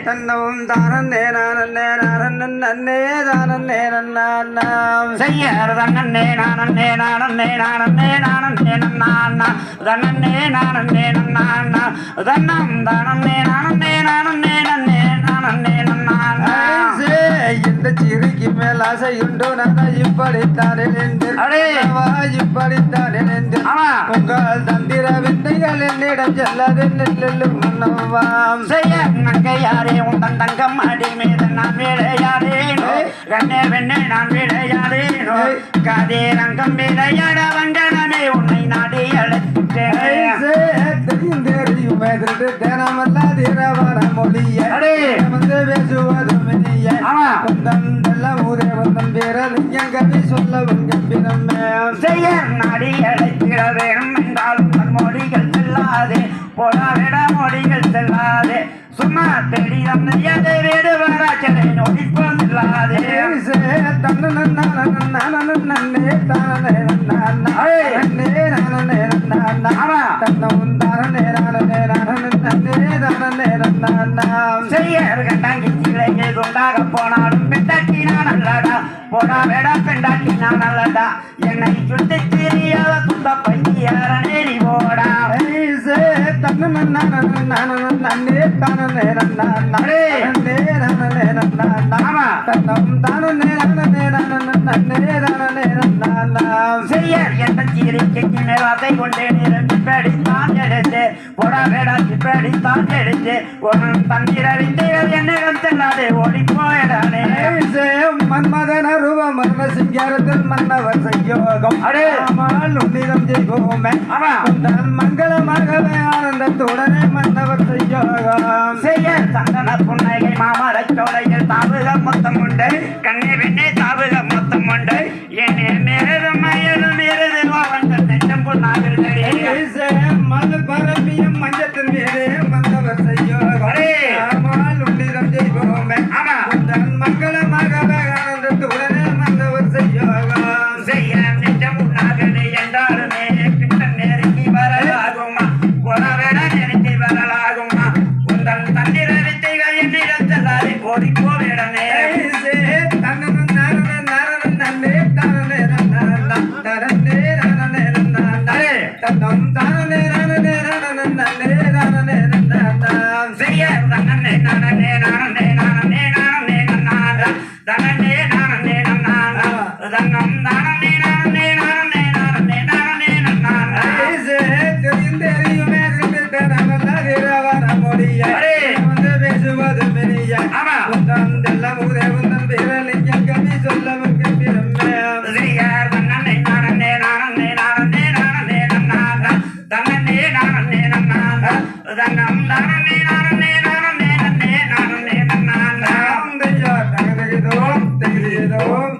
தன்னவும் தானே நன்னே தானே செய்யார் தன்னே நானே நானே நானே நானே நன்னா தன்னே நானே நன்னா தன்னம் தானே நானே நானே நன்னே நானே நன்னா இந்த சிறுக்கு மேல் ஆசையுண்டோ நான் இப்படித்தானே இப்படித்தானே உங்கள் தந்திர வித்தைகள் என்னிடம் செல்லாது நெல்லும் செய்ய நங்கையாரே உன் தங்கம் அடி மீது நான் விளையாடேனோ கண்ணே வெண்ணே நான் விளையாடேனோ காதே ரங்கம் விளையாட வந்தனே உன்னை நாடி அழைத்தேன் தெரியுமே தினமல்லாதிரவர மொழிய வந்து பேசுவதும் ஊரே வந்தன் பேரலிங்கவி சொல்லவும் கம்பினமே செய்ய நாடி அழைத்திட வேணும் என்றாலும் தன் மொழிகள் செல்லாதே போடாவிட மொழிகள் செல்லாதே சும்மா தேடி தந்தையதை வீடு வராச்சலை நொடிப்போம் இல்லாதே தன்னு நன்னே தானே தன்னவும் தானே செய்யர் கண்டாங்கி சிலையை கொண்டாக போனாலும் பெண்டாட்டி நான் அல்லடா போடா வேடா பெண்டாட்டி நான் அல்லடா என்னை சுத்தி திரியாத துண்ட பையார நேரி போடா தன்னு நன்னே தானே தன்னம் தானே செய்யர் எந்த சீரிக்கு மேலாத்தை கொண்டேன் இரண்டு படித்தான் எடுத்து போடா வேடா படித்தான் எடுத்து ஒரு தந்திர வித்தைகள் என்னிடம் செல்லாதே ஓடி போயிடானே மன்மதன ரூப மர்ம சிங்காரத்தில் மன்னவர் செய்யோகம் உன்னிடம் செய்வோமே மங்களமாகவே ஆனந்தத்துடனே மன்னவர் செய்யோகம் செய்ய சந்தன புன்னகை மாமர சோலையில் தாவுகம் மொத்தம் உண்டு கண்ணே வெண்ணே தாவுகம் மொத்தம் உண்டு என்னே மேலும் மயலும் மேலும் நெஞ்சம் பொன்னாக மது பரப்பியும் மஞ்சத்தின் மீது மன்னவர் செய்யோகம் உன்னிடம் செய்வோமே மங்களமாகவே ஆனந்தத்துடனே மன்னவர் செய்யோகம் செய்ய நெஞ்சம் உன்னாகவே என்றாலுமே கிட்ட நெருங்கி வரலாகுமா புறவிட நெருங்கி வரலாகுமா உங்கள் தந்திர வித்தைகள் என்னிடம் செல்லாதே ஓடி போவிடனே தன்னம் தானே செய்ய தன்னே நானே நானே நானே நானே நன்னா தன்னே நானே நன்னா தன்னம் தானே நானே நானே நானே நானே நன்னா தெரியுமே தினமல்லாதிரவர மொழிய வந்து பேசுவது மெனிய